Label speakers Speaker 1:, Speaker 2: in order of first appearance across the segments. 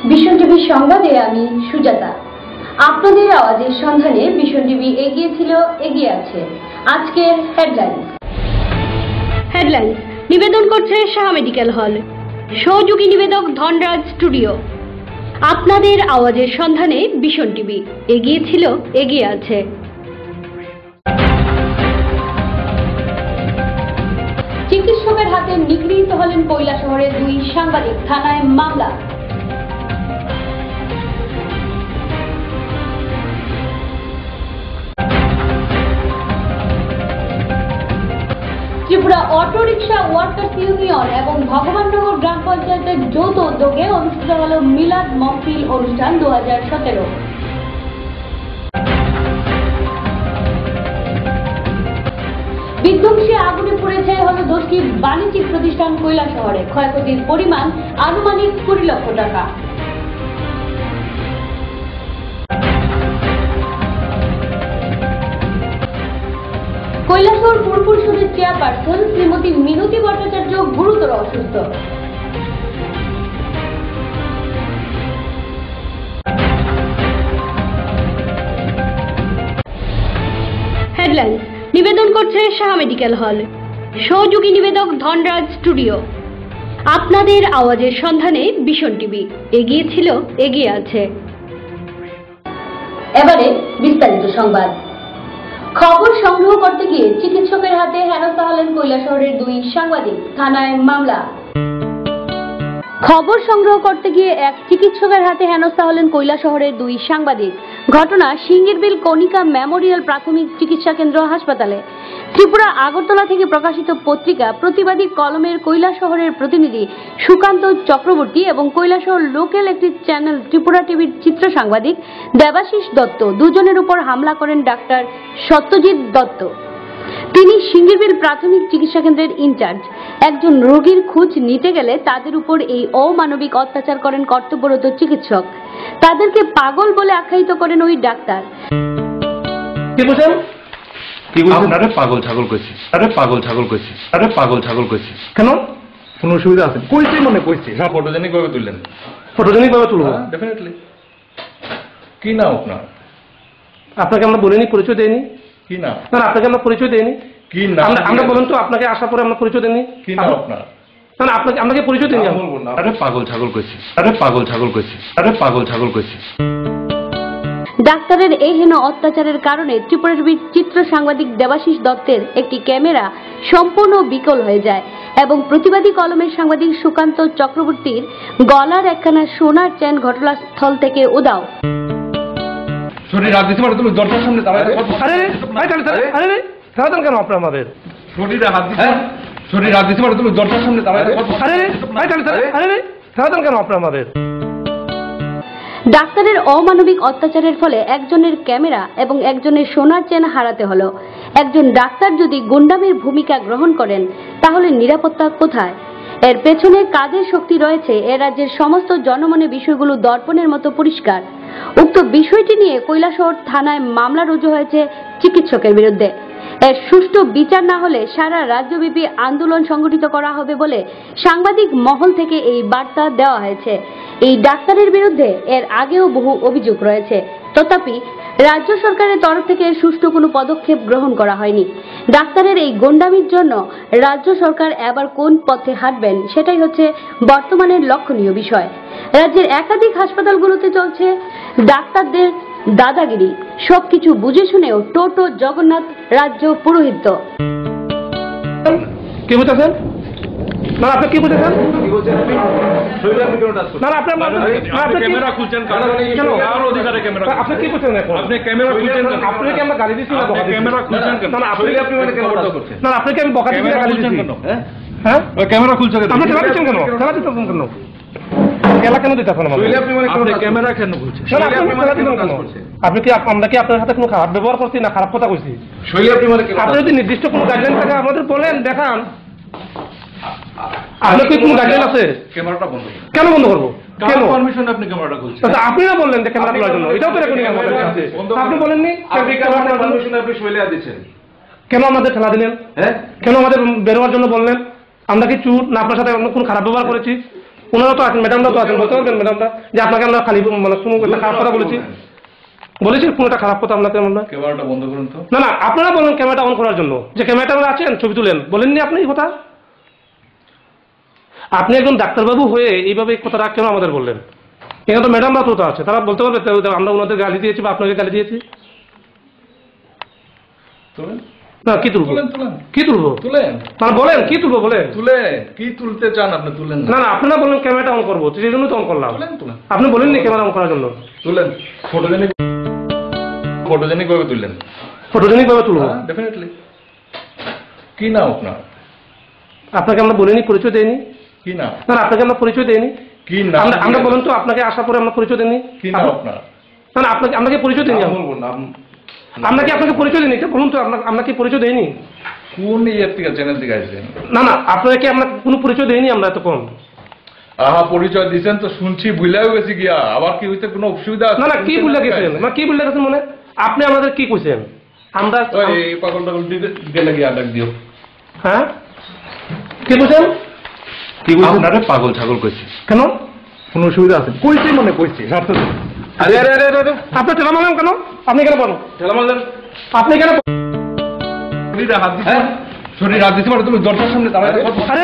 Speaker 1: Vision টিভির সংবাদে আমি সুজাতা। আপনাদের আওয়াজের সন্ধানে ভিশন টিভি এগিয়ে ছিল, এগিয়ে আছে। আজকের হেডলাইন্স নিবেদন করছে সাহা মেডিকেল হল, সহযোগী নিবেদক ধনরাজ স্টুডিও। আপনাদের আওয়াজের সন্ধানে ভিশন টিভি এগিয়ে ছিল, এগিয়ে আছে। চিকিৎসকের হাতে নিগৃহীত হলেন কৈলাসহরের দুই সাংবাদিক, থানায় মামলা। Tripura auto rickshaw workers union এবং ভগবাননগর গ্রাম পঞ্চায়েতের যৌথ উদ্যোগে অনুষ্ঠিত হল মিলাদ মহফিল অনুষ্ঠান 2017। বিধ্বংসী আগুনে পুড়ে ছাই হল 10টি বাণিজ্যিক প্রতিষ্ঠান কৈলাসহরে। ক্ষয়ক্ষতির পরিমাণ আনুমানিক 20 লক্ষ টাকা। কৈলাসহর পুর পরিষদের চেয়ারপারসন শ্রীমতী মিনতি ভট্টাচার্য গুরুতর অসুস্থ। হেডলাইন্স নিবেদন করছে সাহা মেডিকেল হল, সহযোগী নিবেদক ধনরাজ স্টুডিও। আপনাদের আওয়াজের সন্ধানে ভিশন টিভি এগিয়ে ছিল, এগিয়ে আছে। এবারে বিস্তারিত সংবাদ। খবর সংগ্রহ করতে গিয়ে চিকিৎসকের হাতে হেনস্থা হলেন কৈলাসহরের দুই সাংবাদিক, থানায় মামলা। খবর সংগ্রহ করতে গিয়ে এক চিকিৎসকের হাতে হেনস্থা হলেন কৈলাসহরের দুই সাংবাদিক। ঘটনা সিঙ্গিরবিল কণিকা মেমোরিয়াল প্রাথমিক চিকিৎসা কেন্দ্র হাসপাতালে। ত্রিপুরা আগরতলা থেকে প্রকাশিত পত্রিকা প্রতিবাদী কলমের কৈলাসহরের প্রতিনিধি সুকান্ত চক্রবর্তী এবং কৈলাসহর লোকাল একটি চ্যানেল ত্রিপুরা টিভির চিত্র সাংবাদিক দেবাশিস দত্ত দুজনের উপর হামলা করেন ডাক্তার সত্যজিৎ দত্ত। তিনি সিঙ্গিরবিল প্রাথমিক চিকিৎসা কেন্দ্রের ইনচার্জ। একজন রোগীর খোঁজ নিতে গেলে তাদের উপর এই অমানবিক অত্যাচার করেন কর্তব্যরত চিকিৎসক। তাদেরকে পাগল বলে আখ্যায়িত করেন ওই ডাক্তার।
Speaker 2: আপনারে পাগল ছাগল কইছি, আরে পাগল ছাগল কইছি, আরে পাগল ছাগল কইছি।
Speaker 3: কেন কোনো অসুবিধা আছে? কইছি মানে কইছি।
Speaker 2: না, ফটোজেনিক ভাবে তুললেন।
Speaker 3: ফটোজেনিক ভাবে তুলবো?
Speaker 2: ডেফিনেটলি। কি নাম আপনার?
Speaker 3: আপনাকে আমরা বলিনি, পরিচয় দেয়নি।
Speaker 2: কি নাম?
Speaker 3: না, আপনাকে আমরা পরিচয় দেয়নি।
Speaker 2: কি নাম?
Speaker 3: আমরা বলুন তো, আপনাকে আসার পরে আমরা পরিচয় দেয়নি।
Speaker 2: কি নাম আপনার?
Speaker 3: না, আপনাকে পরিচয় দেয়নি।
Speaker 2: আরে পাগল ছাগল কইছি, আরে পাগল ছাগল কইছি, আরে পাগল ছাগল কইছি।
Speaker 1: ডাক্তারের এই হেন অত্যাচারের কারণে ত্রিপুরা টিভির চিত্র সাংবাদিক দেবাশিস দত্তের একটি ক্যামেরা সম্পূর্ণ বিকল হয়ে যায় এবং প্রতিবাদী কলমের সাংবাদিক সুকান্ত চক্রবর্তীর গলার একখানা সোনার চেন ঘটনাস্থল থেকে উধাও।
Speaker 2: শরীর রাত দিতে পারো তুমি দরজার সামনে দাঁড়ায়।
Speaker 3: আরে কেন আপনার আমাদের
Speaker 2: শরীরে হাত দিতে, শরীর রাত দিতে পারো তুমি দরজার সামনে দাঁড়ায়।
Speaker 3: কেন আপনার আমাদের
Speaker 1: ডাক্তারের অমানবিক অত্যাচারের ফলে একজনের ক্যামেরা এবং একজনের সোনার চেন হারাতে হলো। একজন ডাক্তার যদি গুন্ডামির ভূমিকা গ্রহণ করেন তাহলে নিরাপত্তা কোথায়? এর পেছনে কাজের শক্তি রয়েছে এ রাজ্যের সমস্ত জনমনে বিষয়গুলো দর্পণের মতো পরিষ্কার। উক্ত বিষয়টি নিয়ে কৈলাসহর থানায় মামলা রুজু হয়েছে চিকিৎসকের বিরুদ্ধে। এর সুষ্ঠু বিচার না হলে সারা রাজ্যব্যাপী আন্দোলন সংগঠিত করা হবে বলে সাংবাদিক মহল থেকে এই বার্তা দেওয়া হয়েছে। এই ডাক্তারের বিরুদ্ধে এর আগেও বহু অভিযোগ রয়েছে, তথাপি রাজ্য সরকারের তরফ থেকে সুষ্ঠু কোনো পদক্ষেপ গ্রহণ করা হয়নি। ডাক্তারের এই গোন্ডামির জন্য রাজ্য সরকার এবার কোন পথে হাঁটবেন সেটাই হচ্ছে বর্তমানের লক্ষণীয় বিষয়। রাজ্যের একাধিক হাসপাতালগুলোতে চলছে ডাক্তারদের দাদাগিরি। সবকিছু বুঝে শুনেও টোটো জগন্নাথ রাজ্য পুরোহিত।
Speaker 3: কি বুঝেছেন? না, আপনি কি বুঝেছেন?
Speaker 2: ক্যামেরা খুলছেন কেন? অধিকারে ক্যামেরা
Speaker 3: আপনি কি করছেন?
Speaker 2: আপনি ক্যামেরা খুলছেন কেন?
Speaker 3: আপনাকে আমরা গালি দিচ্ছি না?
Speaker 2: ক্যামেরা খুলছেন কেন?
Speaker 3: না, আপনাকে আমি বকা দিচ্ছি না, গালি দিচ্ছি কেন? হ্যাঁ,
Speaker 2: ক্যামেরা খুলছেন কেন?
Speaker 3: আপনি খেলা দিচ্ছেন কেন? খেলা দিচ্ছেন কেন? খেলা কেন দিতেছেন?
Speaker 2: আপনি ক্যামেরা কেন খুলছেন?
Speaker 3: আপনি কি, আমরা কি আপনার সাথে কোনো খারাপ ব্যবহার করছি না খারাপ কথা কইছি? আপনি যদি নির্দিষ্ট কোনো গাইডলাইন থাকে আমাদের বলেন, দেখান। আপনার কি কোনো গাইডলাইন আছে?
Speaker 2: ক্যামেরাটা বন্ধ।
Speaker 3: কেন বন্ধ করবো? কেন
Speaker 2: পারমিশন আপনি ক্যামেরাটা খুলছেন?
Speaker 3: আপনি না বললেন যে ক্যামেরা খোলার জন্য, এটাও তো রেকর্ডিং আমাদের কাছে। আপনি বলেননি
Speaker 2: পারমিশন আপনি শৈলে দিচ্ছেন।
Speaker 3: কেন আমাদের ঠেলা দিলেন? হ্যাঁ, কেন আমাদের বেরোয়ার জন্য বললেন? আমরা কি চুর না আপনার সাথে কোনো খারাপ ব্যবহার করেছি? ওনারা তো আছেন, ম্যাডামরা তো আছেন, বলতে পারবেন ম্যাডামরা যে আপনাকে আমরা খালি মানে কোনো একটা খারাপ কথা বলেছি কোনো একটা খারাপ কথা আপনাকে আমরা?
Speaker 2: ক্যামেরাটা বন্ধ করুন তো।
Speaker 3: না না, আপনারা বলেন ক্যামেরাটা অন করার জন্য, যে ক্যামেরাটা আছেন ছবি তুলেন, বলেননি আপনি এই কথা? আপনি একজন ডাক্তারবাবু হয়ে এইভাবে এই কথাটা কেন আমাদের বললেন? এখানে তো ম্যাডামরা তো আছে, তারা বলতে পারবে আমরা ওনাদের গালি দিয়েছি বা আপনাকে গালি দিয়েছি? না, কি তুলবো? কি তুলবো? মানে বলেন কি তুলবো? বলেন
Speaker 2: কি তুলতে চান আপনি? তুলেন
Speaker 3: না না, আপনারা বললেন ক্যামেরাটা অন করবো, সেই জন্য তো অন করলাম। আপনি বলেননি ক্যামেরা অন করার জন্য?
Speaker 2: তুলেন। ফটোজেনিক ভাবে তুললেন।
Speaker 3: ফটোজেনিক ভাবে তুলবো?
Speaker 2: ডেফিনেটলি। কি নাম আপনার?
Speaker 3: আপনাকে আমরা বলিনি, পরিচয় দেয়নি।
Speaker 2: কি নাম?
Speaker 3: না আপনাকে আমরা পরিচয় দেয়নি।
Speaker 2: কি নাম?
Speaker 3: আমরা বলেন তো, আপনাকে আসার পরে আমরা পরিচয় দেয়নি।
Speaker 2: কি নাম আপনার?
Speaker 3: না না, আপনাকে পরিচয় দেয়নি।
Speaker 2: বলবো না,
Speaker 3: আমরা কি আপনাকে পরিচয় দেয়নি? এটা বলুন তো, আপনাকে পরিচয় দেয়নি।
Speaker 2: কোন ইয়ের থেকে, চ্যানেল থেকে আসছেন?
Speaker 3: না না, আপনাকে আমরা কোনো পরিচয় দেয়নি আমরা এতক্ষণ।
Speaker 2: আহা, পরিচয় দিচ্ছেন তো শুনছি, ভুলেও গেছি গিয়া। আবার কি হইতে কোনো অসুবিধা আছে?
Speaker 3: না না, কি ভুলে গেছেন? না কি ভুলে গেছেন মানে? আপনি আমাদের কি কইছেন? আমরা
Speaker 2: এই পাগল টাগল গেলে গিয়া ডাক দিও।
Speaker 3: হ্যাঁ, কি কইছেন?
Speaker 2: কি কইছেন? আপনারে পাগল ছাগল কইছি।
Speaker 3: কেন?
Speaker 2: কোনো অসুবিধা আছে? কইছি মনে কইছি। আরে আরে আরে আরে,
Speaker 3: আপনি ঠেলা মারলেন কেন? আপনি কেন বলেন
Speaker 2: ঠেলা মারলেন?
Speaker 3: আপনি কেন?
Speaker 2: শরীরে হাত দিতে, শরীরে হাত দিতে পারে? তুমি দরজার সামনে দাঁড়ায়
Speaker 3: আরে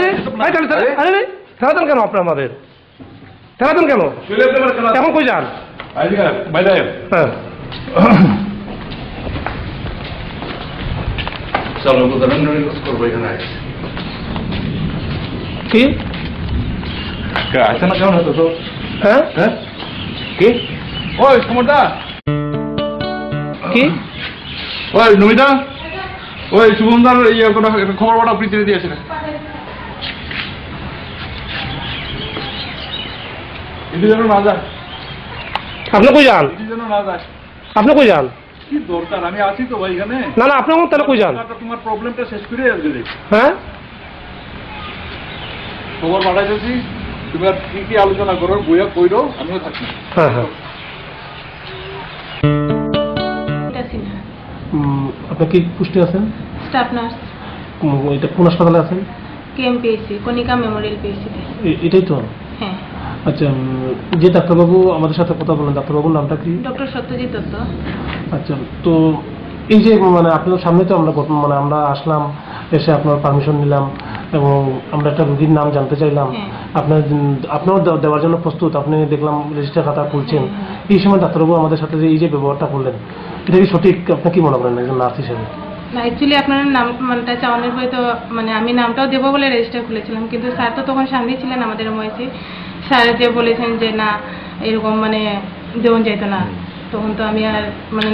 Speaker 3: আরে ঠেলাতেন কেন? আপনি আমাদের ঠেলাতেন কেন? এখন কই যান?
Speaker 2: বাইরে।
Speaker 3: হ্যাঁ,
Speaker 2: চলো উদাহরণ করবো এখানে।
Speaker 3: কি
Speaker 2: আছে না? কেমন হতো তো?
Speaker 3: হ্যাঁ
Speaker 2: হ্যাঁ, কি? ওই সমরদা,
Speaker 3: কি?
Speaker 2: ওই নমিতা, ওই শুভমদার ইয়ে কোনো খবর পাঠাও, পৃথিবী দিয়েছে না। এটি যেন না যায়।
Speaker 3: আপনি কই যান?
Speaker 2: এটি যেন না যায়।
Speaker 3: আপনি কই যান?
Speaker 2: কি দরকার? আমি আছি তো ভাই এখানে।
Speaker 3: না না, আপনি তাহলে কই যান?
Speaker 2: তোমার প্রবলেমটা শেষ করে আসবে।
Speaker 3: হ্যাঁ,
Speaker 2: খবর পাঠাইতেছি, তুমি আর কি কি আলোচনা করো, বইয়া কইরো, আমিও থাকি।
Speaker 3: হ্যাঁ হ্যাঁ। আপনি কি পুষ্টি আছেন?
Speaker 4: স্টাফ নার্স,
Speaker 3: এটা কোন হাসপাতালে আছেন?
Speaker 4: কেএমপিএসসি, কনিকা মেমোরিয়াল পিএসসি।
Speaker 3: এটাই তো?
Speaker 4: হ্যাঁ।
Speaker 3: আচ্ছা, যে ডাক্তারবাবু আমাদের সাথে কথা বলেন, ডাক্তারবাবুর নামটা কি?
Speaker 4: ডক্টর সত্যজিৎ দত্ত।
Speaker 3: আচ্ছা, তো এই যে মানে আপনার সামনে তো আমরা মানে আমরা আসলাম, এসে আপনার পারমিশন নিলাম এবং আমরা একটা রোগীর নাম জানতে চাইলাম। আপনার দেওয়ার জন্য প্রস্তুত, আপনি দেখলাম রেজিস্টার খাতা খুলছেন। এই সময় ডাক্তারবাবু আমাদের সাথে যে এই যে ব্যবহারটা করলেন, এটা কি সঠিক? আপনি কি মনে করেন একজন নার্স হিসেবে?
Speaker 4: না, অ্যাকচুয়ালি আপনার নামটা চাওয়ানোর পরে তো মানে আমি নামটাও দেবো বলে রেজিস্টার খুলেছিলাম, কিন্তু স্যার তো তখন সামনে ছিলেন আমাদের ময়েছে। স্যার যে বলেছেন যে না এরকম মানে দেওয়া যেত না, তখন তো আমি আর মানে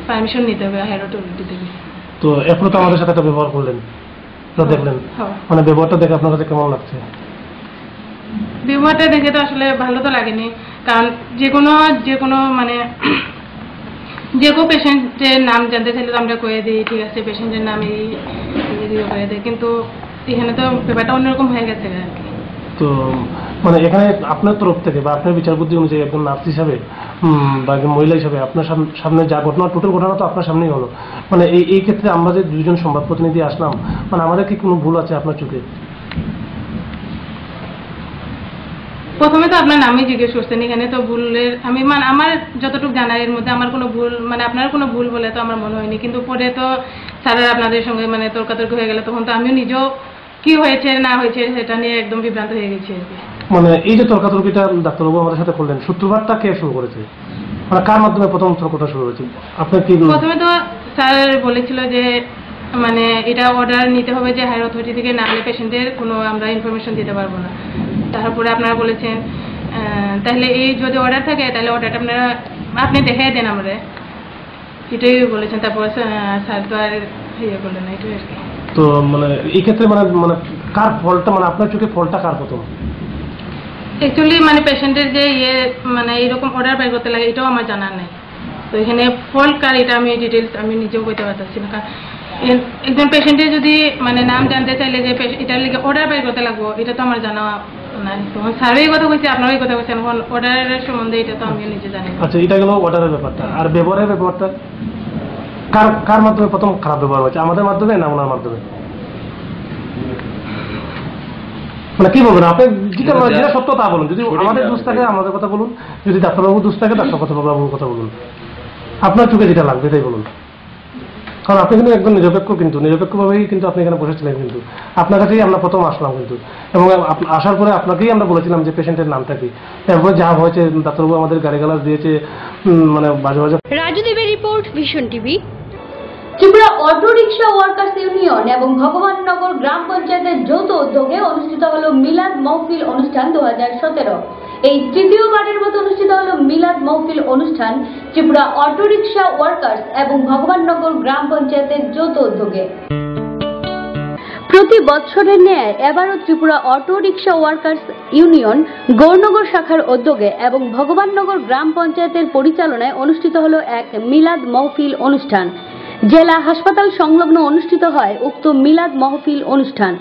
Speaker 4: পারমিশন নিতে হবে হায়ার অথরিটি থেকে।
Speaker 3: তো এখনো তো আমাদের সাথে একটা ব্যবহার করলেন, তো দেখলেন মানে ব্যবহারটা দেখে আপনার কাছে কেমন লাগছে?
Speaker 4: ব্যবহারটা দেখে তো আসলে ভালো তো লাগেনি, কারণ যে কোনো মানে যে কোনো পেশেন্টের নাম জানতে চাইলে তো আমরা কয়ে দিই, ঠিক আছে পেশেন্টের নাম এই করে দিই, কিন্তু এখানে তো ব্যাপারটা অন্যরকম হয়ে গেছে আর কি।
Speaker 3: তো মানে এখানে আপনার তরফ থেকে বা আপনার বিচার বুদ্ধি অনুযায়ী একজন নার্স হিসাবে বা একজন মহিলা হিসাবে আপনার সামনে যা ঘটনা, টোটাল ঘটনা তো আপনার সামনেই হলো, মানে এই ক্ষেত্রে আমরা যে দুজন সংবাদ প্রতিনিধি আসলাম, মানে আমাদের কি কোনো ভুল আছে আপনার চোখে?
Speaker 4: প্রথমে তো আপনার নামই জিজ্ঞেস করছেন, এখানে তো ভুলের আমি মানে আমার যতটুকু জানা এর মধ্যে আমার কোনো ভুল মানে আপনার কোনো ভুল বলে তো আমার মনে হয়নি, কিন্তু পরে তো স্যারের আপনাদের সঙ্গে মানে তর্কাতর্কি হয়ে গেলে তখন তো আমিও নিজেও কি হয়েছে না হয়েছে সেটা নিয়ে একদম বিভ্রান্ত হয়ে গেছি আর কি।
Speaker 3: মানে এই যে তর্কাতর্কিটা ডাক্তারবাবু আমাদের সাথে করলেন, সূত্রপাতটা কে শুরু করেছে? মানে কার মাধ্যমে প্রথম তর্কটা শুরু হয়েছে? আপনার কি?
Speaker 4: প্রথমে তো স্যার বলেছিল যে মানে এটা অর্ডার নিতে হবে যে হায়ার অথরিটি থেকে, না হলে পেশেন্টের কোনো আমরা ইনফরমেশন দিতে পারবো না। তারপরে আপনারা বলেছেন তাহলে এই যদি অর্ডার থাকে তাহলে অর্ডারটা আপনি দেখাই দেন আমরা, এটাই বলেছেন। তারপরে স্যার তো আর ইয়ে করলেন না, এটাই আর কি।
Speaker 3: তো মানে এই ক্ষেত্রে মানে মানে কার ফলটা, মানে আপনার চোখে ফলটা কার প্রথম?
Speaker 4: অ্যাকচুয়ালি মানে পেশেন্টের যে ইয়ে মানে এইরকম অর্ডার বের করতে লাগে এটাও আমার জানা নেই, তো এখানে ফল কার এটা আমি ডিটেলস আমি নিজেও বলতে পারতেছি না। কারণ একজন পেশেন্টের যদি মানে নাম জানতে চাইলে যে এটার লিগে অর্ডার বের করতে লাগবো এটা তো আমার জানা নাই, তখন স্যারই কথা বলছে আপনারাই কথা বলছেন, এখন অর্ডারের সম্বন্ধে এটা তো আমিও নিজে জানি।
Speaker 3: আচ্ছা, এটা গেল অর্ডারের ব্যাপারটা। আর ব্যবহারের ব্যাপারটা কার মাধ্যমে প্রথম খারাপ ব্যবহার হয়েছে? আমাদের মাধ্যমে না ওনার মাধ্যমে? মানে কি বলবেন আপনি, যেটা সত্য তা বলুন। যদি আমাদের দোষ থাকে আমাদের কথা বলুন, যদি ডাক্তারবাবুর দোষ থাকে ডাক্তারবাবুর কথা বলুন, আপনার চোখে যেটা লাগবে তাই বলুন। কারণ আপনি কিন্তু একদম নিরপেক্ষভাবেই কিন্তু আপনি এখানে বসেছিলেন, কিন্তু আপনার কাছেই আমরা প্রথম আসলাম কিন্তু, এবং আসার পরে আপনাকেই আমরা বলেছিলাম যে পেশেন্টের নামটা কি। এরপরে যা হয়েছে ডাক্তারবাবু আমাদের গালিগালাজ দিয়েছে, মানে বাজে বাজে।
Speaker 1: রাজু দেবের report, Vision TV. Tripura auto rickshaw workers union এবং ভগবাননগর গ্রাম পঞ্চায়েতের যৌথ উদ্যোগে অনুষ্ঠিত হলো মিলাদ মহফিল অনুষ্ঠান 2017। এই তৃতীয়বারের মতো অনুষ্ঠিত হলো মিলাদ মহফিল অনুষ্ঠান ত্রিপুরা অটো রিক্সা ওয়ার্কার্স এবং ভগবাননগর গ্রাম পঞ্চায়েতের যৌথ উদ্যোগে। প্রতি বছরের ন্যায় এবারও Tripura auto rickshaw workers union Gaurnagar শাখার উদ্যোগে এবং ভগবাননগর গ্রাম পঞ্চায়েতের পরিচালনায় অনুষ্ঠিত হলো এক মিলাদ মহফিল অনুষ্ঠান। জেলা হাসপাতাল সংলগ্ন অনুষ্ঠিত হয় উক্ত মিলাদ মহফিল অনুষ্ঠান।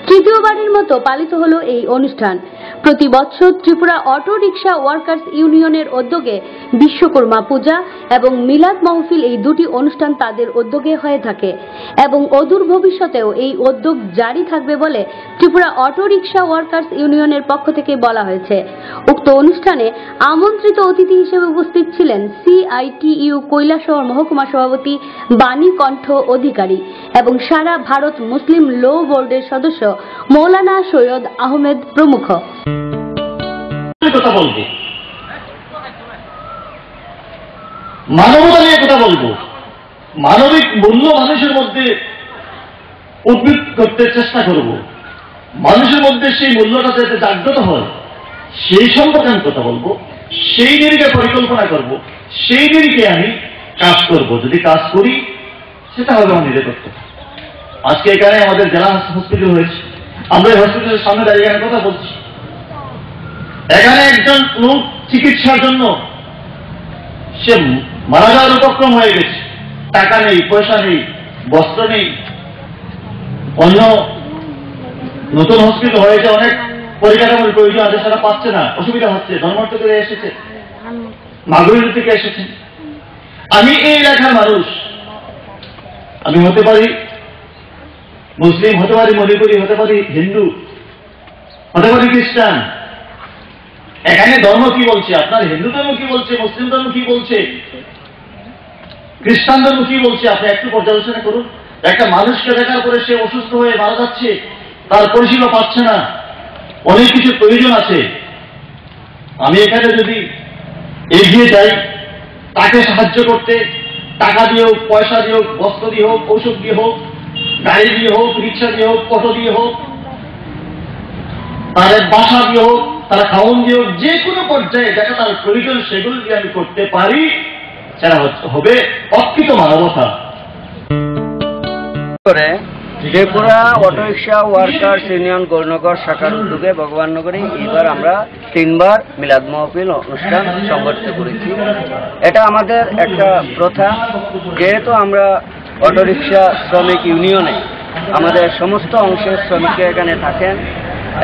Speaker 1: তৃতীয়বারের মতো পালিত হলো এই অনুষ্ঠান। প্রতি বছর ত্রিপুরা অটো রিক্সা ওয়ার্কার্স ইউনিয়নের উদ্যোগে বিশ্বকর্মা পূজা এবং মিলাদ মহফিল এই দুটি অনুষ্ঠান তাদের উদ্যোগে হয়ে থাকে এবং অদূর ভবিষ্যতেও এই উদ্যোগ জারি থাকবে বলে ত্রিপুরা অটো রিক্সা ওয়ার্কার্স ইউনিয়নের পক্ষ থেকে বলা হয়েছে। উক্ত অনুষ্ঠানে আমন্ত্রিত অতিথি হিসেবে উপস্থিত ছিলেন CITU কৈলাসহর মহকুমা সভাপতি বাণী কণ্ঠ অধিকারী এবং সারা ভারত মুসলিম লো বোর্ডের সদস্য মৌলানা সৈয়দ আহমেদ প্রমুখ।
Speaker 5: কথা বলবো, মানবতা নিয়ে কথা বলবো, মানবিক মূল্য মানুষের মধ্যে উদ্ভিদ করতে চেষ্টা করব, মানুষের মধ্যে সেই মূল্যটা যাতে জাগ্রত হয় সেই সম্পর্কে আমি কথা বলবো, সেই নিরিখে পরিকল্পনা করব, সেই নিরিখে আমি কাজ করব। যদি কাজ করি সেটা হবে আমার নিরাপত্ত। আজকে এখানে আমাদের জেলা হসপিটাল হয়েছে, আমরা এই হসপিটালের সামনে দাঁড়িয়ে এখানে কথা বলছি। এখানে একজন লোক চিকিৎসার জন্য সে মারা যাওয়ার উপক্রম হয়ে গেছে, টাকা নেই, পয়সা নেই, বস্ত্র নেই। অন্য নতুন হসপিটাল হয়েছে, অনেক পরিকাঠামোর প্রয়োজন আছে, সেটা পাচ্ছে না, অসুবিধা হচ্ছে। ধর্মর্থ থেকে এসেছে, মাগুরি থেকে এসেছে। আমি এই এলাকার মানুষ, আমি হতে পারি মুসলিম, হতে পারি মণিপুরি, হতে পারি হিন্দু, হতে পারি খ্রিস্টান। এখানে ধর্ম কি বলছে, আপনার হিন্দু ধর্ম কি বলছে, মুসলিম ধর্ম কি বলছে, খ্রিস্টান ধর্ম কি বলছে, আপনি একটু পর্যালোচনা করুন। একটা মানুষকে দেখার পরে সে অসুস্থ হয়ে মারা যাচ্ছে, তার পরিষেবা পাচ্ছে না, অনেক কিছু প্রয়োজন আছে। আমি এখানে যদি এগিয়ে যাই তাকে সাহায্য করতে, টাকা দিয়ে হোক, পয়সা দিয়ে হোক, বস্ত্র দিয়ে হোক, ঔষধ দিয়ে হোক, গাড়ি দিয়ে হোক, রিক্সা দিয়ে হোক, অটো দিয়ে হোক, তাদের বাসা দিয়ে হোক, তারা খাওয়ন দিয়ে হোক, যে কোনো পর্যায়ে দেখা তার প্রয়োজন সেগুলো দিয়ে আমি করতে পারি, সেটা হবে অকৃত মানবতা।
Speaker 6: Tripura auto rickshaw workers union Gaurnagar শাখার উদ্যোগে ভগবাননগরে এবার আমরা 3বার মিলাদ মহফিল অনুষ্ঠান সংগঠিত করেছি। এটা আমাদের একটা প্রথা, যেহেতু আমরা অটো রিক্সা শ্রমিক ইউনিয়নে আমাদের সমস্ত অংশের শ্রমিকরা এখানে থাকেন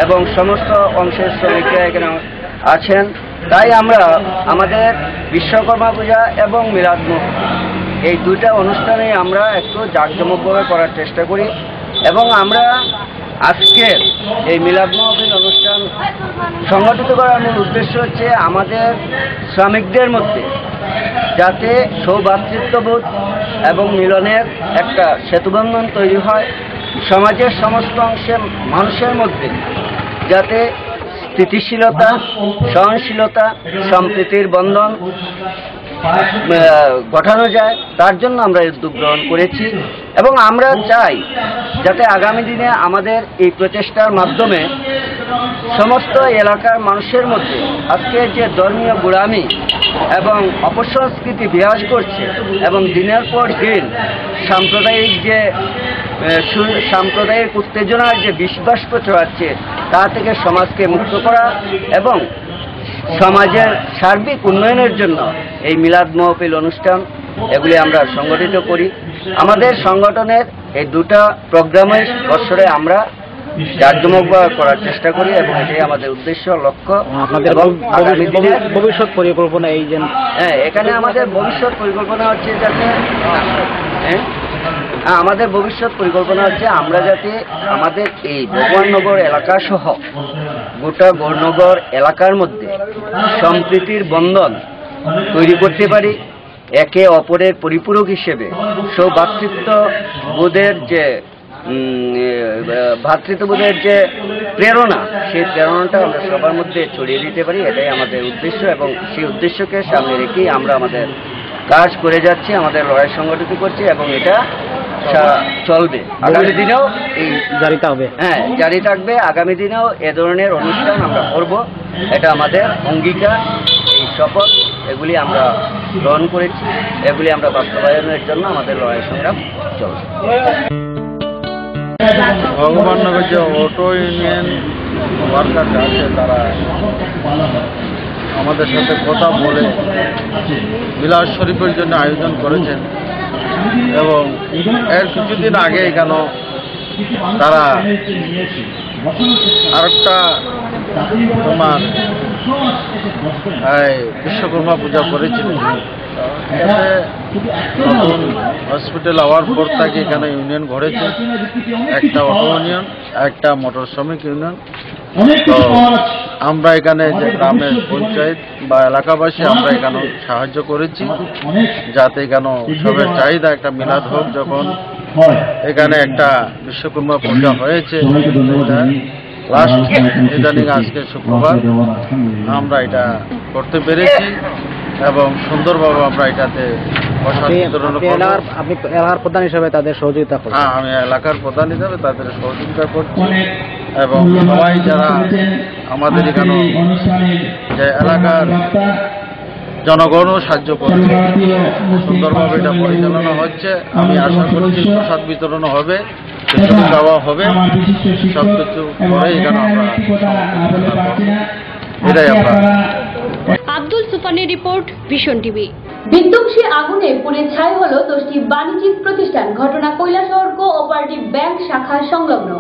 Speaker 6: এবং সমস্ত অংশের শ্রমিকরা এখানে আছেন, তাই আমরা আমাদের বিশ্বকর্মা পূজা এবং মিলাদ মহফিল এই দুইটা অনুষ্ঠানে আমরা একটু জাঁকজমকভাবে করার চেষ্টা করি। এবং আমরা আজকের এই মিলাদ মহফিল অনুষ্ঠান সংগঠিত করার মূল উদ্দেশ্য হচ্ছে আমাদের শ্রমিকদের মধ্যে যাতে সৌভ্রাতৃত্ববোধ এবং মিলনের একটা সেতুবন্ধন তৈরি হয়, সমাজের সমস্ত অংশের মানুষের মধ্যে যাতে স্থিতিশীলতা, সহনশীলতা, সম্প্রীতির বন্ধন গঠানো যায়, তার জন্য আমরা উদ্যোগ গ্রহণ করেছি। এবং আমরা চাই যাতে আগামী দিনে আমাদের এই প্রচেষ্টার মাধ্যমে সমস্ত এলাকার মানুষের মধ্যে আজকে যে ধর্মীয় গোড়ামি এবং অপসংস্কৃতি বিরাজ করছে এবং দিনের পর দিন সাম্প্রদায়িক উত্তেজনার যে বিষবাষ্প ছড়াচ্ছে তা থেকে সমাজকে মুক্ত করা এবং সমাজের সার্বিক উন্নয়নের জন্য এই মিলাদ মহফিল অনুষ্ঠান এগুলি আমরা সংগঠিত করি। আমাদের সংগঠনের এই দুটা প্রোগ্রামের বছরে আমরা জাঁকজমকভাবে করার চেষ্টা করি এবং এটাই আমাদের উদ্দেশ্য, লক্ষ্য।
Speaker 7: আপনাদের ভবিষ্যৎ পরিকল্পনা এই যে
Speaker 6: এখানে আমাদের ভবিষ্যৎ পরিকল্পনা হচ্ছে যাতে আমাদের ভবিষ্যৎ পরিকল্পনা হচ্ছে আমরা যাতে আমাদের এই ভগবাননগর এলাকা সহ গোটা গৌরনগর এলাকার মধ্যে সম্প্রীতির বন্ধন তৈরি করতে পারি, একে অপরের পরিপূরক হিসেবে সৌভ্রাতৃত্ববোধের যে ভ্রাতৃত্ববোধের যে প্রেরণা, সেই প্রেরণাটা আমরা সবার মধ্যে ছড়িয়ে দিতে পারি, এটাই আমাদের উদ্দেশ্য। এবং সেই উদ্দেশ্যকে সামনে রেখেই আমরা আমাদের কাজ করে যাচ্ছি, আমাদের লড়াই সংগঠিত করছি এবং এটা চলবে। আগামী দিনেও এই
Speaker 7: জারি থাকবে।
Speaker 6: হ্যাঁ, জারি থাকবে। আগামী দিনেও এ ধরনের অনুষ্ঠান আমরা করব, এটা আমাদের অঙ্গীকার, এই শপথ, এগুলি আমরা গ্রহণ করেছি, এগুলি আমরা বাস্তবায়নের জন্য আমাদের লড়াই সংগ্রাম চলবে।
Speaker 2: ভগবাননগর যে অটো ইউনিয়ন ওয়ার্কার আছে তারা আমাদের সাথে কথা বলে বিলাস শরীফের জন্য আয়োজন করেছেন এবং এর কিছুদিন আগে এখানে তারা আরেকটা তোমার বিশ্বকর্মা পূজা করেছিলেন। নতুন হসপিটাল হওয়ার পর থেকে এখানে ইউনিয়ন গড়েছে, একটা অটো ইউনিয়ন, একটা মোটর শ্রমিক ইউনিয়ন। তো আমরা এখানে যে গ্রামের পঞ্চায়েত বা এলাকাবাসী আমরা এখানে সাহায্য করেছি যাতে এখানে উৎসবের চাহিদা একটা মিলাদ হোক। যখন এখানে একটা বিশ্বকর্মা পূজা হয়েছে লাস্ট ইদানিং আজকে শুক্রবার, আমরা এটা করতে পেরেছি এবং সুন্দরভাবে আমরা এটাতে
Speaker 7: আপনি এলাকার প্রধান হিসাবে তাদের সহযোগিতা করছেন?
Speaker 2: হ্যাঁ, আমি এলাকার প্রধান হিসাবে তাদের সহযোগিতা করছি এবং সবাই যারা আমাদের এখানে যে এলাকার জনগণও সাহায্য করছে, সুন্দরভাবে এটা পরিচালনা হচ্ছে। আমি আশা করছি প্রসাদ বিতরণ হবে, খিচুড়ি খাওয়া হবে, সব কিছু করে এখানে আমরা এটাই আমরা।
Speaker 1: আব্দুল সুফানের রিপোর্ট, ভিশন টিভি। বিধ্বংসী আগুনে পুড়ে ছাই হলো 10টি বাণিজ্যিক প্রতিষ্ঠান। ঘটনা কৈলাসহর কোঅপারেটিভ ব্যাংক শাখা সংলগ্ন।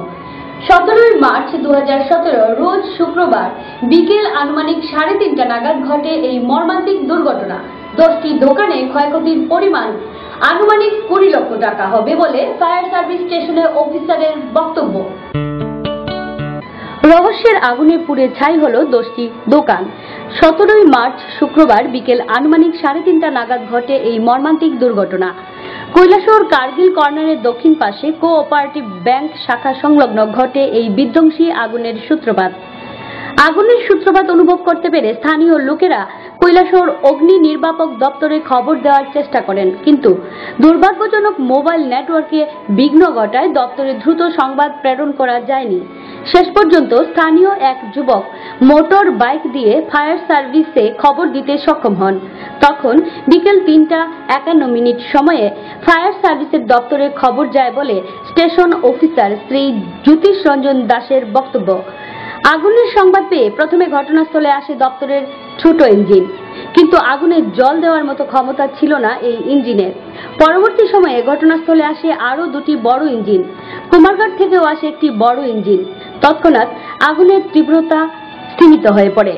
Speaker 1: 17 মার্চ 2017 রোজ শুক্রবার বিকেল আনুমানিক 3:30 নাগাদ ঘটে এই মর্মান্তিক দুর্ঘটনা। 10টি দোকানে ক্ষয়ক্ষতির পরিমাণ আনুমানিক 20 লক্ষ টাকা হবে বলে ফায়ার সার্ভিস স্টেশনের অফিসারের বক্তব্য। রহস্যের আগুনে পুড়ে ছাই হলো 10টি দোকান। 17 মার্চ শুক্রবার বিকেল আনুমানিক 3:30 নাগাদ ঘটে এই মর্মান্তিক দুর্ঘটনা। কৈলাসহর কার্গিল কর্নারের দক্ষিণ পাশে কোঅপারেটিভ ব্যাংক শাখা সংলগ্ন ঘটে এই বিধ্বংসী আগুনের সূত্রপাত। আগুনের সূত্রপাত অনুভব করতে পেরে স্থানীয় লোকেরা কৈলাসহর অগ্নি নির্বাপক দপ্তরে খবর দেওয়ার চেষ্টা করেন, কিন্তু দুর্ভাগ্যজনক মোবাইল নেটওয়ার্কে বিঘ্ন ঘটায় দপ্তরে দ্রুত সংবাদ প্রেরণ করা যায়নি। শেষ পর্যন্ত স্থানীয় এক যুবক মোটর বাইক দিয়ে ফায়ার সার্ভিসে খবর দিতে সক্ষম হন। তখন বিকেল 3:51 সময়ে ফায়ার সার্ভিসের দপ্তরে খবর যায় বলে স্টেশন অফিসার শ্রী জ্যোতিষ রঞ্জন দাসের বক্তব্য। আগুনের সংবাদ পেয়ে প্রথমে ঘটনাস্থলে আসে দপ্তরের ছোট ইঞ্জিন, কিন্তু আগুনে জল দেওয়ার মতো ক্ষমতা ছিল না এই ইঞ্জিনের। পরবর্তী সময়ে ঘটনাস্থলে আসে আরো 2টি বড় ইঞ্জিন। কুমারঘাট থেকেও আসে একটি বড় ইঞ্জিন। তৎক্ষণাৎ আগুনের তীব্রতা স্থিমিত হয়ে পড়ে।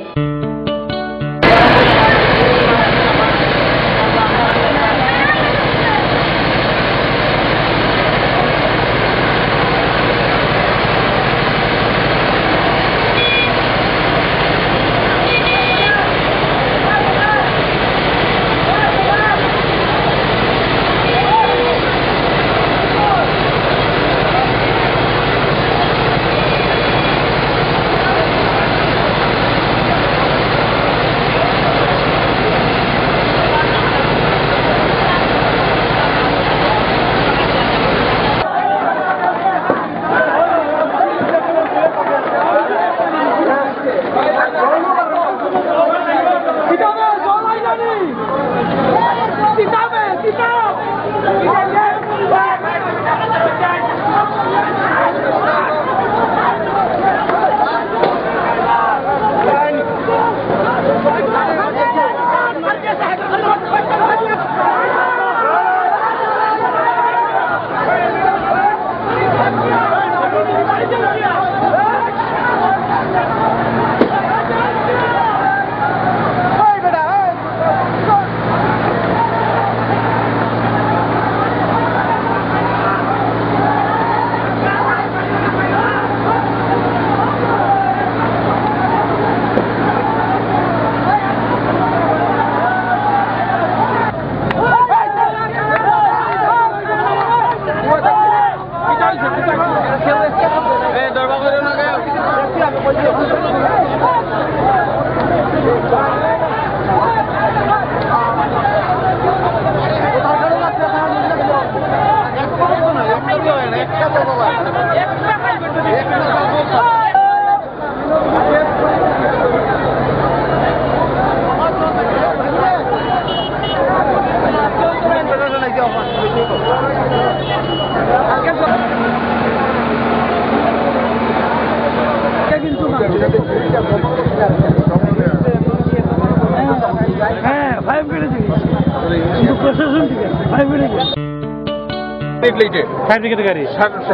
Speaker 8: লেটে
Speaker 3: ফায়ার ব্রিগেডের গাড়ি,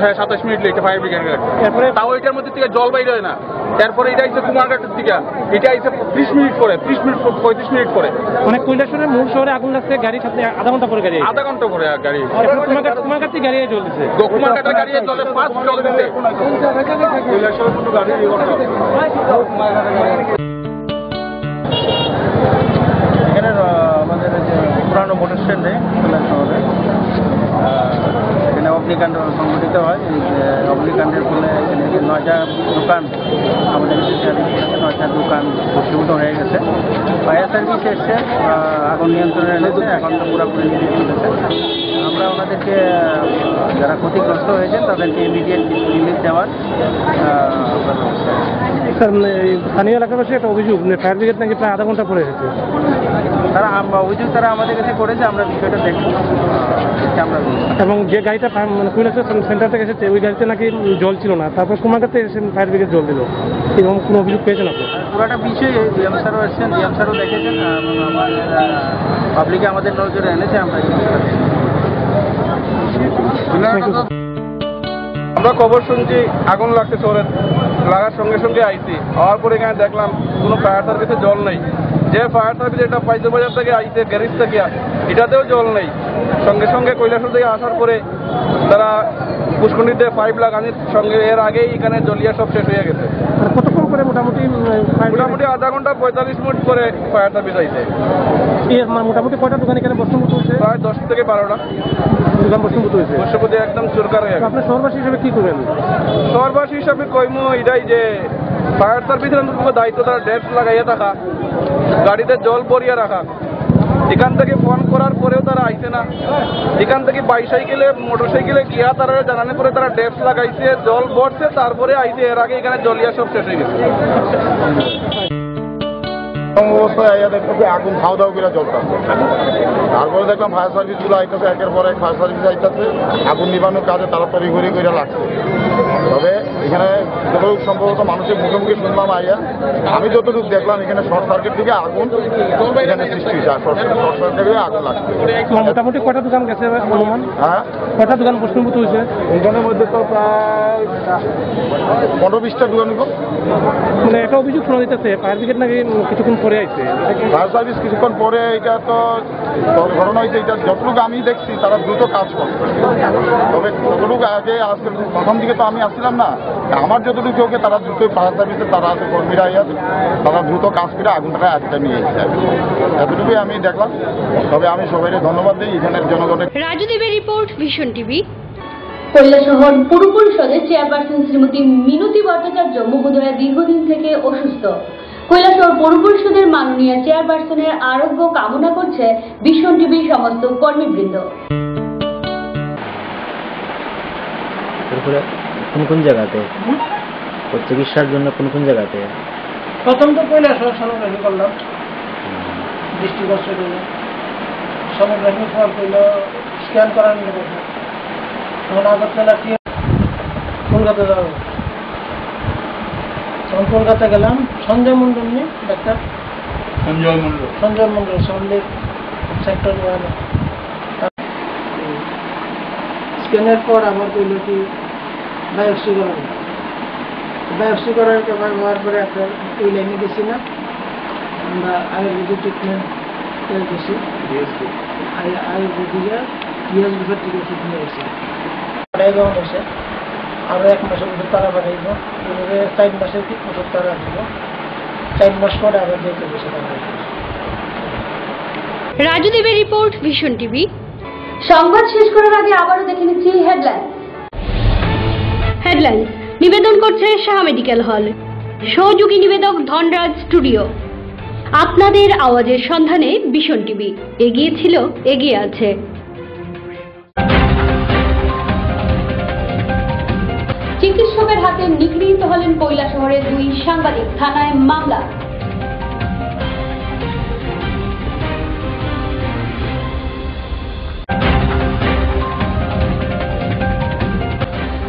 Speaker 8: হ্যাঁ 27 মিনিট লেটে ফায়ার ব্রিগেড গাড়ি।
Speaker 3: এরপরে
Speaker 8: তাও এটার মধ্যে থেকে জল বাইরে হয় না। তারপরে এটা আইসে কুমারঘাটের দিকে, এটা আইসে 30 মিনিট পরে, 30 মিনিট 35 মিনিট পরে,
Speaker 3: মানে কৈলাসহরের মূল শহরে আগুন লাগছে, গাড়ির সাথে আধা ঘন্টা পরে গাড়ি,
Speaker 8: আধা ঘন্টা পরে গাড়ি।
Speaker 3: কুমারঘাট থেকে গাড়ি জল দিচ্ছে,
Speaker 8: কুমারঘাটের গাড়ি জলে ফার্স্ট জল দিতে
Speaker 2: এখানে আমাদের যে পুরানো মোটর স্ট্যান্ডে কৈলাস শহরে এখানে অগ্নিকাণ্ড সংঘটিত হয়। এই অগ্নিকাণ্ডের ফলে এখানে যে 9টা দোকান আমাদের 9টা দোকান ভস্মীভূত হয়ে গেছে। ফায়ার সার্ভিস এসছে, আগুন নিয়ন্ত্রণে এনেছে, এখন তো পুরোপুরি নিয়ে চলেছে। আমরা ওনাদেরকে যারা ক্ষতিগ্রস্ত হয়েছেন তাদেরকে ইমিডিয়েট রিলিফ দেওয়ার
Speaker 3: স্যার স্থানীয় এলাকাবাসী একটা অভিযোগ, ফায়ার ব্রিগেড নাকি প্রায় আধা ঘন্টা পরে এসেছে।
Speaker 2: অভিযোগ তারা আমাদের কাছে করেছে, আমরা বিষয়টা দেখব।
Speaker 3: এবং যে গাড়িটা মানে কৈলাসহর সেন্টার থেকে এসেছে ওই গাড়িতে নাকি জল ছিল না, তারপর কুমারঘাট থেকে এসে ফায়ার ব্রিগেড জল দিল, এরকম কোনো অভিযোগ পেয়েছেন আপনি?
Speaker 2: পুরোটা বিষয়ে ডিএম স্যারও এসেছেন, ডিএম স্যারও দেখেছেন, আমাদের পাবলিকে আমাদের নজরে এনেছে। আমরা
Speaker 8: আমরা খবর শুনছি আগুন লাগছে শহরে, লাগার সঙ্গে সঙ্গে আইসি, হওয়ার পরে এখানে দেখলাম কোনো ফায়ার সার্ভিসে জল নেই। যে ফায়ার সার্ভিস এটা পাইজো বাজার থেকে আইসে, গ্যারেজ থেকে, এটাতেও জল নেই। সঙ্গে সঙ্গে কৈলাসহর থেকে আসার পরে তারা পুষ্করণীতে পাইপ লাগানোর সঙ্গে এর আগেই এখানে জলিয়া সব শেষ হয়ে গেছে।
Speaker 3: কতক্ষণ করে মোটামুটি
Speaker 8: আধা ঘন্টা 45 মিনিট পরে ফায়ার সার্ভিস আইসে।
Speaker 3: মোটামুটি কয়টা দোকান এখানে বস্তুভূত হয়েছে?
Speaker 8: প্রায় 10 থেকে 12টা
Speaker 3: দোকান বস্তুভূত হয়েছে।
Speaker 8: বর্ষপতি একদম চুরকার হয়ে গেছে।
Speaker 3: আপনার শহরবাসী হিসেবে কি করবেন?
Speaker 8: শহরবাসী হিসাবে কইমু এটাই যে ফায়ার সার্ভিসের দায়িত্ব তারা ড্যাপস লাগাইয়া থাকা, গাড়িতে জল ভরিয়ে রাখা। এখান থেকে ফোন করার পরেও তারা আইসে না। এখান থেকে বাইসাইকেলে মোটরসাইকেলে গিয়া তারা জানানোর পরে তারা ড্যাপস লাগাইছে, জল ভরছে, তারপরে আইসে। এর আগে এখানে জলিয়া সব শেষ হয়ে গেছে।
Speaker 9: অবস্থায় আইয়া দেখতেছে আগুন খাওয়া দাওয়া করে জ্বলতেছে। তারপরে দেখলাম ফায়ার সার্ভিসগুলো আইতেছে, একের পর এক ফায়ার সার্ভিস আইতেছে, আগুন নিবানোর কাজে তাড়াতাড়ি করে লাগছে। তবে এখানে যতটুকু সম্ভবত মানুষের মুখে মুখে শুনলাম আইয়া, আমি যতটুকু দেখলাম এখানে শর্ট সার্কিট থেকে আগুন এখানে সৃষ্টি হয়েছে, আর শর্ট সার্কিট থেকে আগুন লাগছে।
Speaker 3: মোটামুটি কয়টা দোকান গেছে অনুমান?
Speaker 9: হ্যাঁ,
Speaker 3: কয়টা দোকান বস্তুভূত হয়েছে?
Speaker 9: এইখানের মধ্যে তো প্রায় 15-20টা দোকান।
Speaker 3: মানে একটা অভিযোগ শোনা দিতেছে ফায়ার ব্রিগেড নাকি কিছুক্ষণ পরে আইছে।
Speaker 9: ফায়ার সার্ভিস কিছুক্ষণ পরে, এটা তো ঘটনা হয়েছে, এটা যতটুকু আমি দেখছি তারা দ্রুত কাজ করছে। তবে যতটুকু আগে আজকে প্রথম দিকে তো আমি আসছিলাম না, আমার যতটুকু চোখে তারা দ্রুত ফায়ার সার্ভিসে তারা আছে কর্মীরা তারা দ্রুত কাজ করে আগুনটাকে আজকে নিয়ে এসেছে। এতটুকুই আমি দেখলাম। তবে আমি সবাইকে ধন্যবাদ দিই এখানের জনগণের।
Speaker 1: রাজু দেবের রিপোর্ট, ভিশন টিভি। কৈলাসহর পুর পরিষদের চেয়ারপারসন শ্রীমতী মিনতি ভট্টাচার্য মহোদয়া দীর্ঘদিন থেকে অসুস্থ। কৈলাসহর পৌর পরিষদের মাননীয় চেয়ারপারসনের আরোগ্য কামনা করছে ভিশন টিভির সমস্ত কর্মীবৃন্দ।
Speaker 7: কোন কোন জায়গাতে চিকিৎসার জন্য কোন জায়গাতে?
Speaker 3: প্রথম তো কৈলাসহর সোনোগ্রাফি করলাম, দৃষ্টিগ্রস্ত করল, সোনোগ্রাফি পর করল স্ক্যান করার নিয়ে কথা। তখন আগরতলা কলকাতা যাবো, তখন কলকাতা গেলাম। সঞ্জয় মন্ডল নিয়ে ডাক্তার, সঞ্জয় মন্ডল সন্দেহ সেক্টর স্ক্যানের পর আবার কইল কি বায়োপসি করাবো। বায়োপসি করার হওয়ার পরে আপনার ওই লাইনে গেছি না, আমরা আয়ুর্বেদিক ট্রিটমেন্ট গেছি, আয়ুর্বেদিক ইয়াস বিভাগ থেকে ওষুধ নিয়ে গেছি। যখন হয়েছে আরও 1 মাসের ওষুধ তারা বাড়াইব, 4 মাসের ওষুধ তারা দিব, 4 মাস পরে আবার যেতে বসে তারা।
Speaker 1: রাজু দেবের রিপোর্ট, ভিশন টিভি। সংবাদ শেষ করার আগে আবারও দেখে নিচ্ছি হেডলাইন নিবেদন করছে সাহা মেডিকেল হল, সহযোগী নিবেদক ধনরাজ স্টুডিও। আপনাদের আওয়াজের সন্ধানে ভিশন টিভি এগিয়ে ছিল, এগিয়ে আছে। চিকিৎসকের হাতে নিগৃহীত হলেন কৈলাসহরের 2 সাংবাদিক, থানায় মামলা।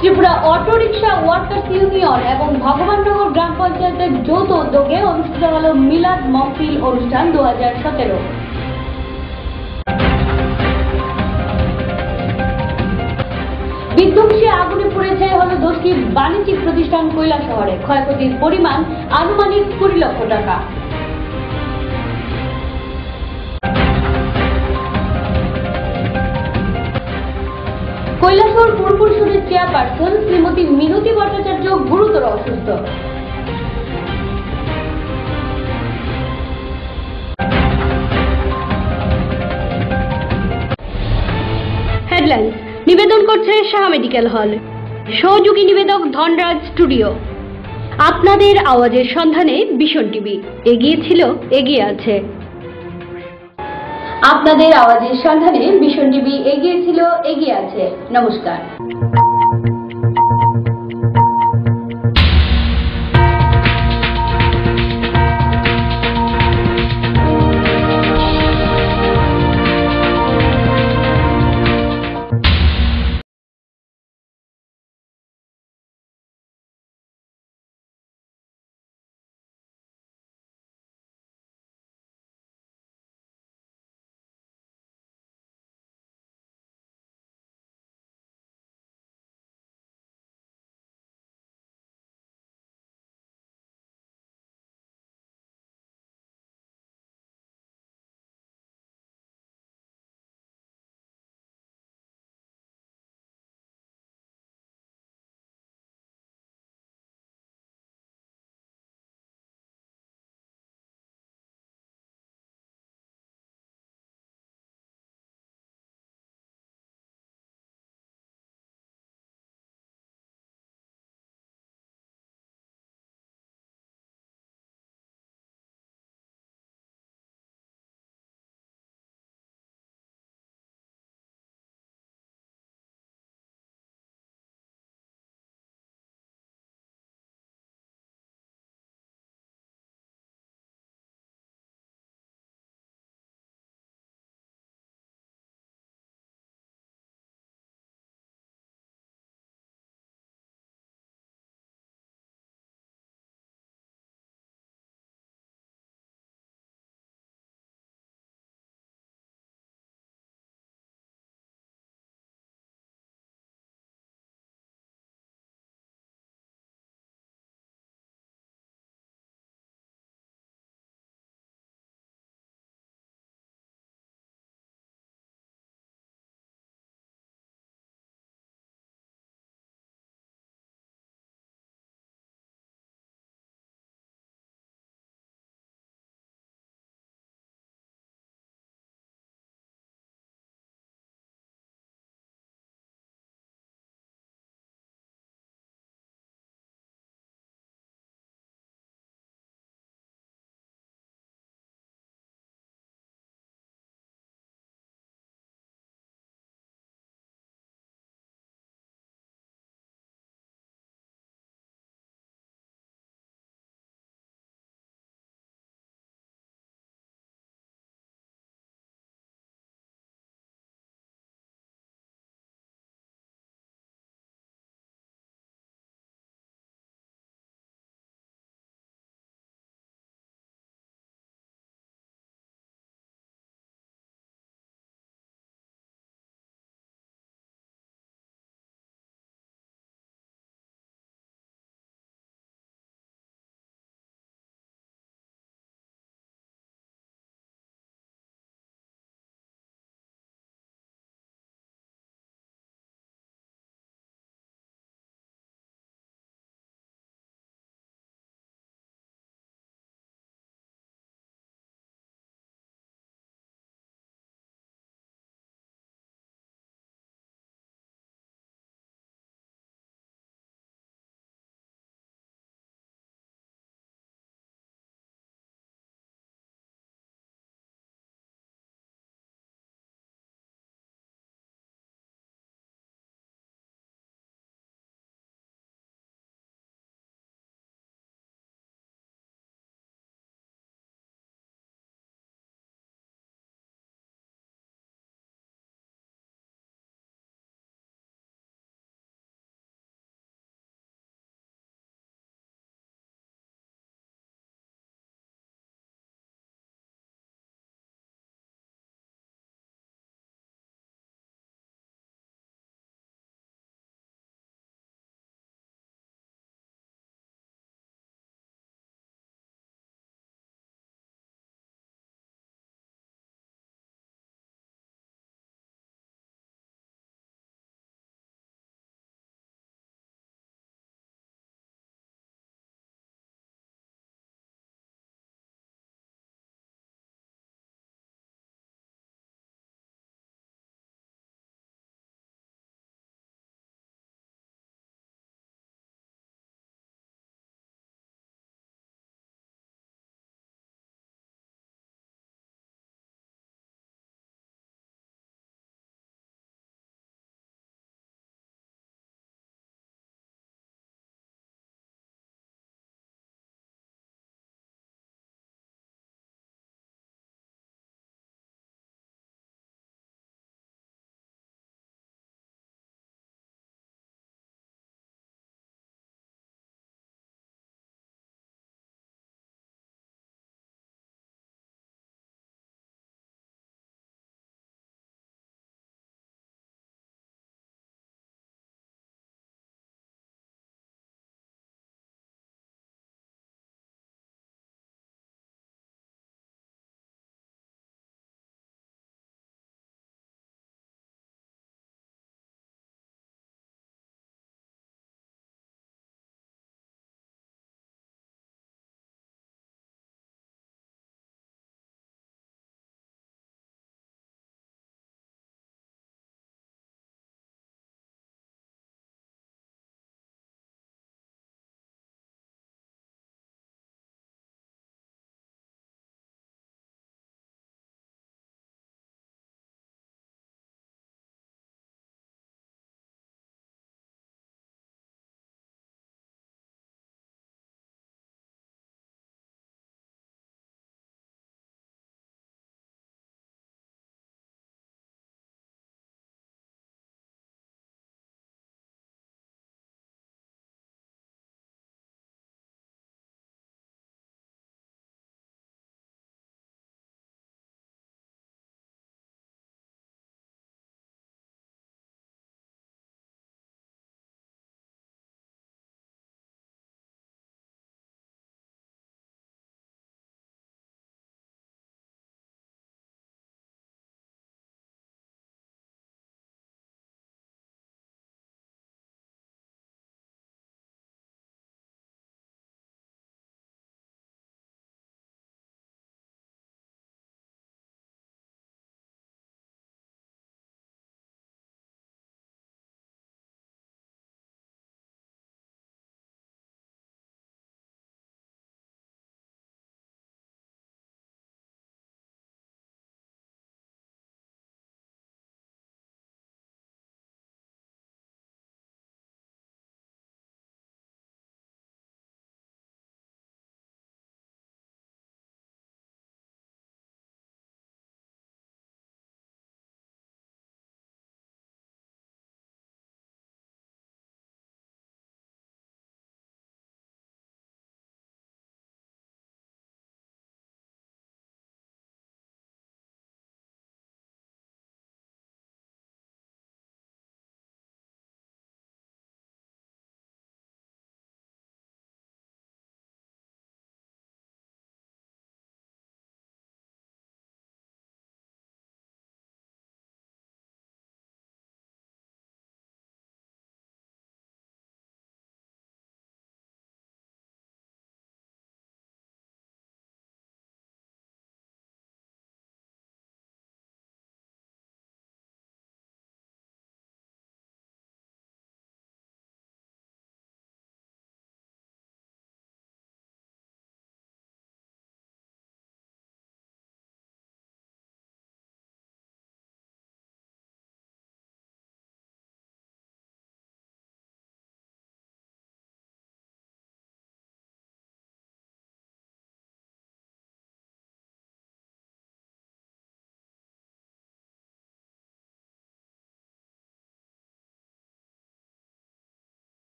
Speaker 1: Tripura auto rickshaw workers union এবং ভগবাননগর গ্রাম পঞ্চায়েতের যৌথ উদ্যোগে অনুষ্ঠিত হল মিলাদ মহফিল অনুষ্ঠান 2017। বিধ্বংসী আগুনে পুড়ে ছাই হলো দোষী বাণিজ্যিক প্রতিষ্ঠান কৈলাসহরে। ক্ষয়ক্ষতির পরিমাণ আনুমানিক 20 লক্ষ টাকা। কৈলাসহর পুর পরিষদের চেয়ারপারসন শ্রীমতী মিনতি ভট্টাচার্য গুরুতর অসুস্থ। হেডলাইন্স নিবেদন করছে শাহ মেডিকেল হল, সহযোগী নিবেদক ধনরাজ স্টুডিও। আপনাদের আওয়াজের সন্ধানে ভীষণ টিভি এগিয়ে ছিল, এগিয়ে আছে। আপনাদের আওয়াজের সন্ধানে ভীষণ টিভি এগিয়ে ছিল, এগিয়ে আছে। নমস্কার।